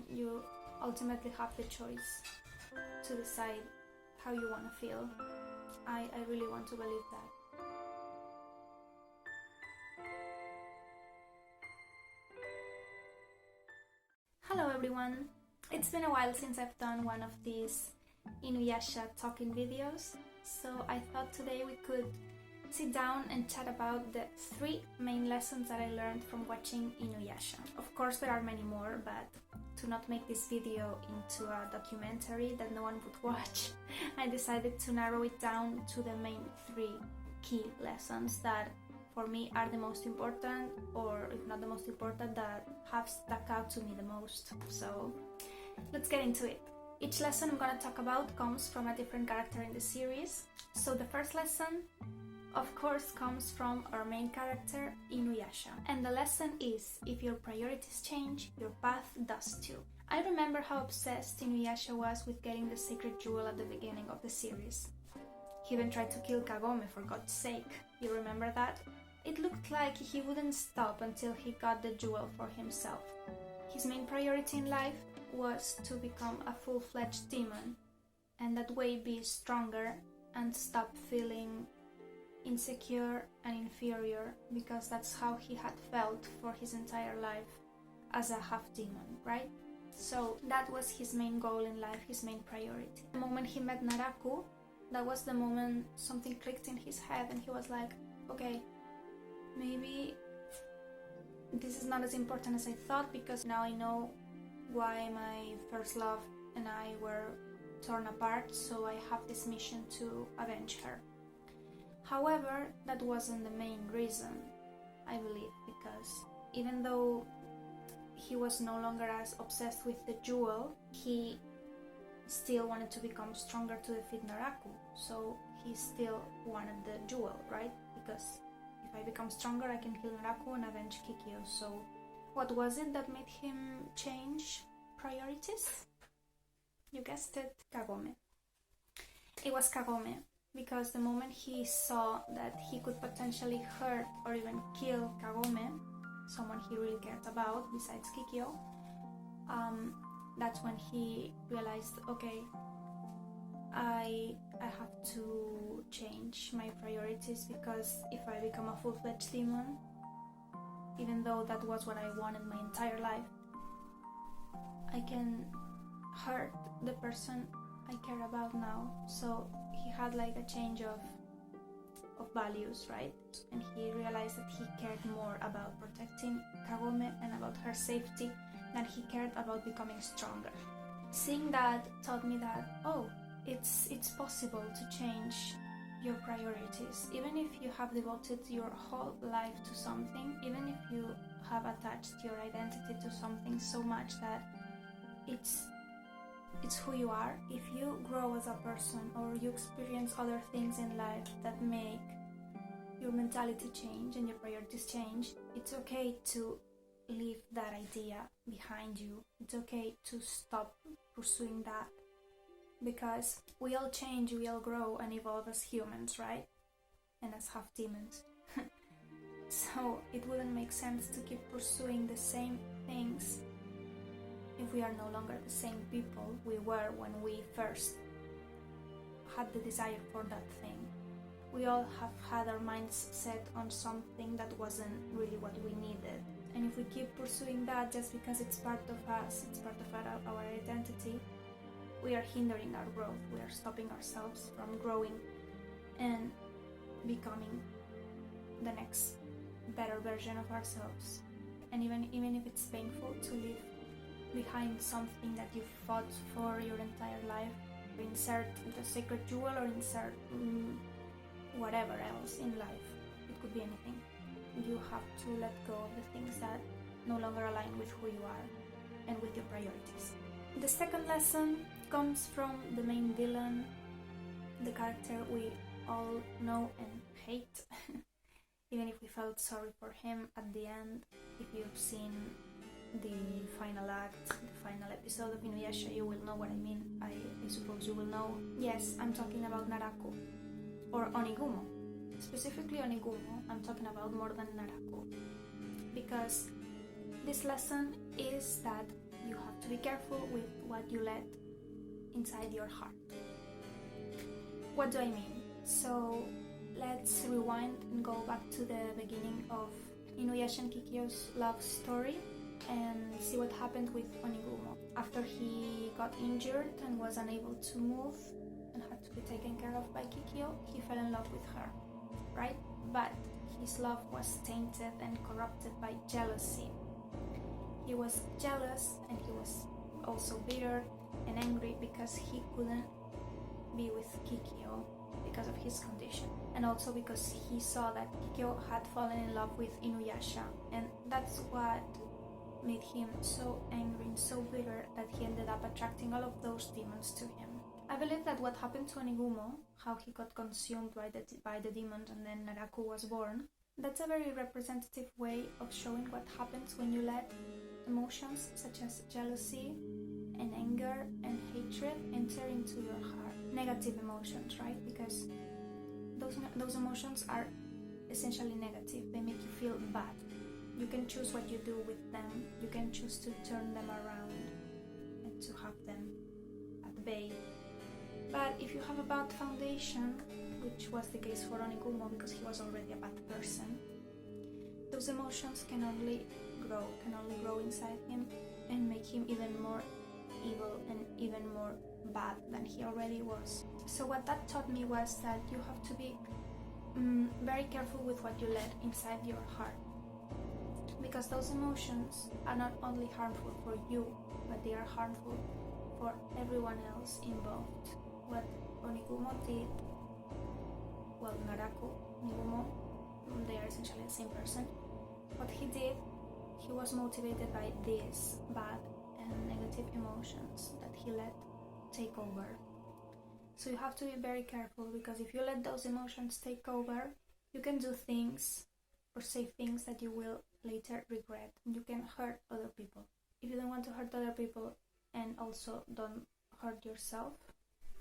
You ultimately have the choice to decide how you want to feel. I really want to believe that. Hello everyone! It's been a while since I've done one of these InuYasha talking videos, so I thought today we could sit down and chat about the 3 main lessons that I learned from watching InuYasha. Of course there are many more, but to not make this video into a documentary that no one would watch, I decided to narrow it down to the main 3 key lessons that for me are the most important, or if not the most important, that have stuck out to me the most. So let's get into it. Each lesson I'm gonna talk about comes from a different character in the series. So the first lesson, of course, comes from our main character, InuYasha. And the lesson is, if your priorities change, your path does too. I remember how obsessed InuYasha was with getting the sacred jewel at the beginning of the series. He even tried to kill Kagome, for God's sake. You remember that? It looked like he wouldn't stop until he got the jewel for himself. His main priority in life was to become a full-fledged demon, and that way be stronger and stop feeling insecure and inferior, because that's how he had felt for his entire life as a half-demon, right? So that was his main goal in life, his main priority. The moment he met Naraku, that was the moment something clicked in his head and he was like, okay, maybe this is not as important as I thought, because now I know why my first love and I were torn apart, so I have this mission to avenge her. However, that wasn't the main reason, I believe, because even though he was no longer as obsessed with the jewel, he still wanted to become stronger to defeat Naraku, so he still wanted the jewel, right? Because if I become stronger, I can kill Naraku and avenge Kikyo. So what was it that made him change priorities? You guessed it, Kagome. It was Kagome, because the moment he saw that he could potentially hurt or even kill Kagome, someone he really cared about besides Kikyo, that's when he realized, okay, I have to change my priorities, because if I become a full-fledged demon, even though that was what I wanted my entire life, I can hurt the person I care about now. So he had like a change of values, right? And he realized that he cared more about protecting Kagome and about her safety than he cared about becoming stronger. Seeing that taught me that, oh, it's possible to change your priorities. Even if you have devoted your whole life to something, even if you have attached your identity to something so much that it's who you are, if you grow as a person or you experience other things in life that make your mentality change and your priorities change, it's okay to leave that idea behind you. It's okay to stop pursuing that, because we all change, we all grow and evolve as humans, right? And as half demons. So it wouldn't make sense to keep pursuing the same things if we are no longer the same people we were when we first had the desire for that thing. We all have had our minds set on something that wasn't really what we needed. And if we keep pursuing that just because it's part of us, it's part of our identity, we are hindering our growth. We are stopping ourselves from growing and becoming the next better version of ourselves. And even if it's painful to leave behind something that you fought for your entire life, insert the sacred jewel or insert whatever else in life, it could be anything. You have to let go of the things that no longer align with who you are and with your priorities. The second lesson comes from the main villain, the character we all know and hate, even if we felt sorry for him at the end. If you've seen the final act, the final episode of InuYasha, you will know what I mean. I suppose you will know. Yes, I'm talking about Naraku, or Onigumo. Specifically Onigumo, I'm talking about more than Naraku. Because this lesson is that you have to be careful with what you let inside your heart. What do I mean? So let's rewind and go back to the beginning of InuYasha and Kikyo's love story and see what happened with Onigumo. After he got injured and was unable to move and had to be taken care of by Kikyo, he fell in love with her, right? But his love was tainted and corrupted by jealousy. He was jealous and he was also bitter and angry because he couldn't be with Kikyo because of his condition, and also because he saw that Kikyo had fallen in love with InuYasha, and that's what made him so angry and so bitter that he ended up attracting all of those demons to him. I believe that what happened to Onigumo, how he got consumed by the demons and then Naraku was born, that's a very representative way of showing what happens when you let emotions such as jealousy and anger and hatred enter into your heart. Negative emotions, right? Because those emotions are essentially negative. They make you feel bad. You can choose what you do with them. You can choose to turn them around and to have them at bay. But if you have a bad foundation, which was the case for Onigumo because he was already a bad person, those emotions can only grow inside him and make him even more evil and even more bad than he already was. So what that taught me was that you have to be very careful with what you let inside your heart, because those emotions are not only harmful for you, but they are harmful for everyone else involved. What Onigumo did, well, Naraku, Onigumo, they are essentially the same person. What he did, he was motivated by these bad and negative emotions that he let take over. So you have to be very careful, because if you let those emotions take over, you can do things or say things that you will later regret. You can hurt other people. If you don't want to hurt other people and also don't hurt yourself,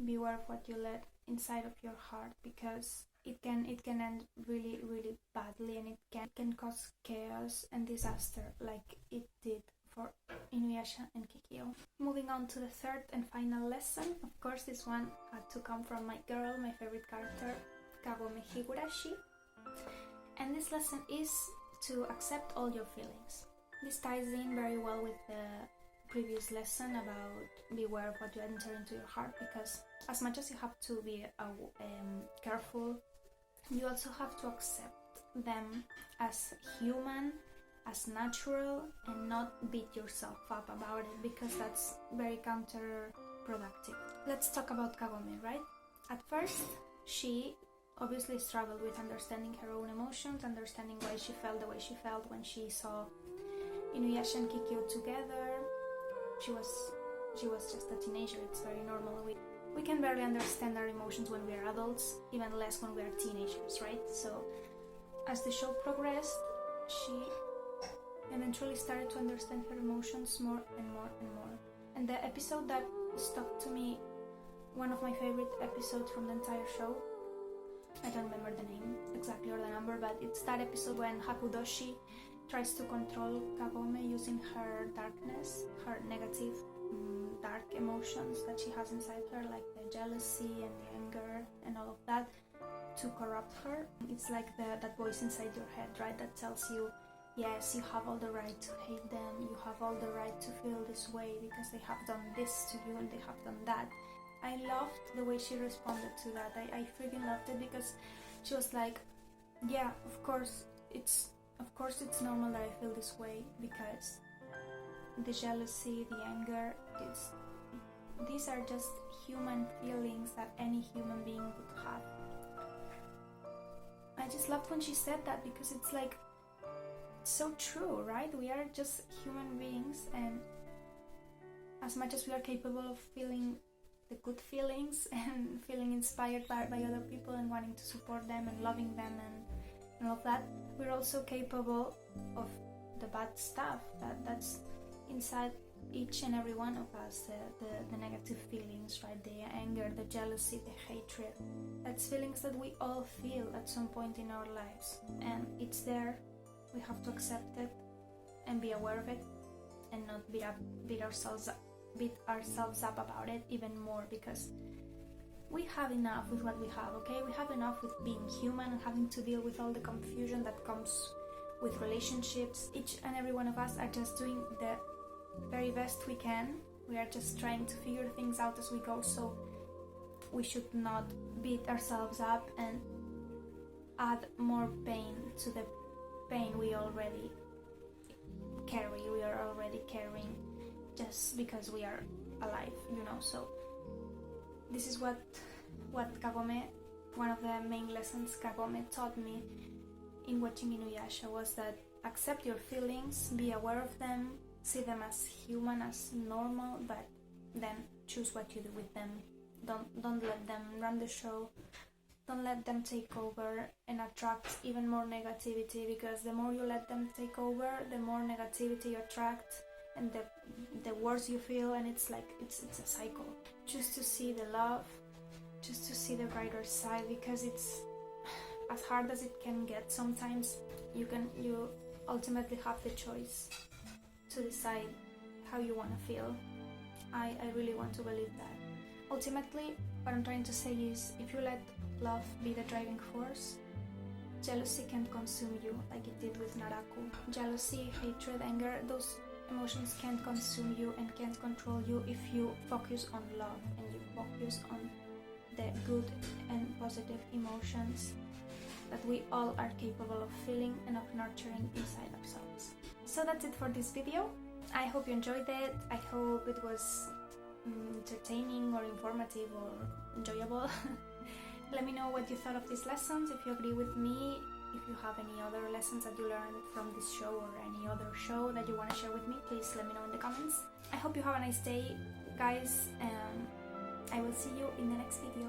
beware of what you let inside of your heart, because it can end really, really badly, and it can cause chaos and disaster like it did for InuYasha and Kikyo. Moving on to the third and final lesson. Of course, this one had to come from my girl, my favorite character, Kagome Higurashi. And this lesson is to accept all your feelings. This ties in very well with the previous lesson about beware of what you enter into your heart, because as much as you have to be careful, you also have to accept them as human, as natural, and not beat yourself up about it, because that's very counterproductive. Let's talk about Kagome, right? At first, she obviously struggled with understanding her own emotions, understanding why she felt the way she felt when she saw InuYasha and Kikyo together. She was just a teenager. It's very normal. We can barely understand our emotions when we are adults, even less when we are teenagers, right? So as the show progressed, she eventually started to understand her emotions more and more and more. And the episode that stuck to me, one of my favorite episodes from the entire show, I don't remember the name exactly or the number, but it's that episode when Hakudoshi tries to control Kagome using her darkness, her negative dark emotions that she has inside her, like the jealousy and the anger and all of that, to corrupt her. It's like that voice inside your head, right, that tells you, yes, you have all the right to hate them, you have all the right to feel this way because they have done this to you and they have done that. I loved the way she responded to that. I freaking loved it, because she was like, yeah, of course it's normal that I feel this way, because the jealousy, the anger, these are just human feelings that any human being would have. I just loved when she said that, because it's like, it's so true, right? We are just human beings, and as much as we are capable of feeling the good feelings and feeling inspired by other people and wanting to support them and loving them and all of that, we're also capable of the bad stuff that's inside each and every one of us, the negative feelings, right? The anger, the jealousy, the hatred. That's feelings that we all feel at some point in our lives, and it's there. We have to accept it and be aware of it and not beat ourselves up about it even more, because we have enough with what we have, okay? We have enough with being human and having to deal with all the confusion that comes with relationships. Each and every one of us are just doing the very best we can. We are just trying to figure things out as we go, so we should not beat ourselves up and add more pain to the pain we already carry. We are already carrying just because we are alive, you know. So this is what Kagome, one of the main lessons Kagome taught me in watching InuYasha, was that accept your feelings, be aware of them, see them as human, as normal, but then choose what you do with them. Don't let them run the show. Don't let them take over and attract even more negativity, because the more you let them take over, the more negativity you attract, and the worse you feel, and it's like it's a cycle. Just to see the love, just to see the brighter side, because it's as hard as it can get sometimes. You ultimately have the choice to decide how you want to feel. I really want to believe that. Ultimately, what I'm trying to say is, if you let love be the driving force, jealousy can't consume you like it did with Naraku. Jealousy, hatred, anger, those emotions can't consume you and can't control you if you focus on love and you focus on the good and positive emotions that we all are capable of feeling and of nurturing inside ourselves. So that's it for this video. I hope you enjoyed it. I hope it was entertaining or informative or enjoyable. Let me know what you thought of these lessons, if you agree with me, if you have any other lessons that you learned from this show or any other show that you want to share with me, please let me know in the comments. I hope you have a nice day, guys, and I will see you in the next video.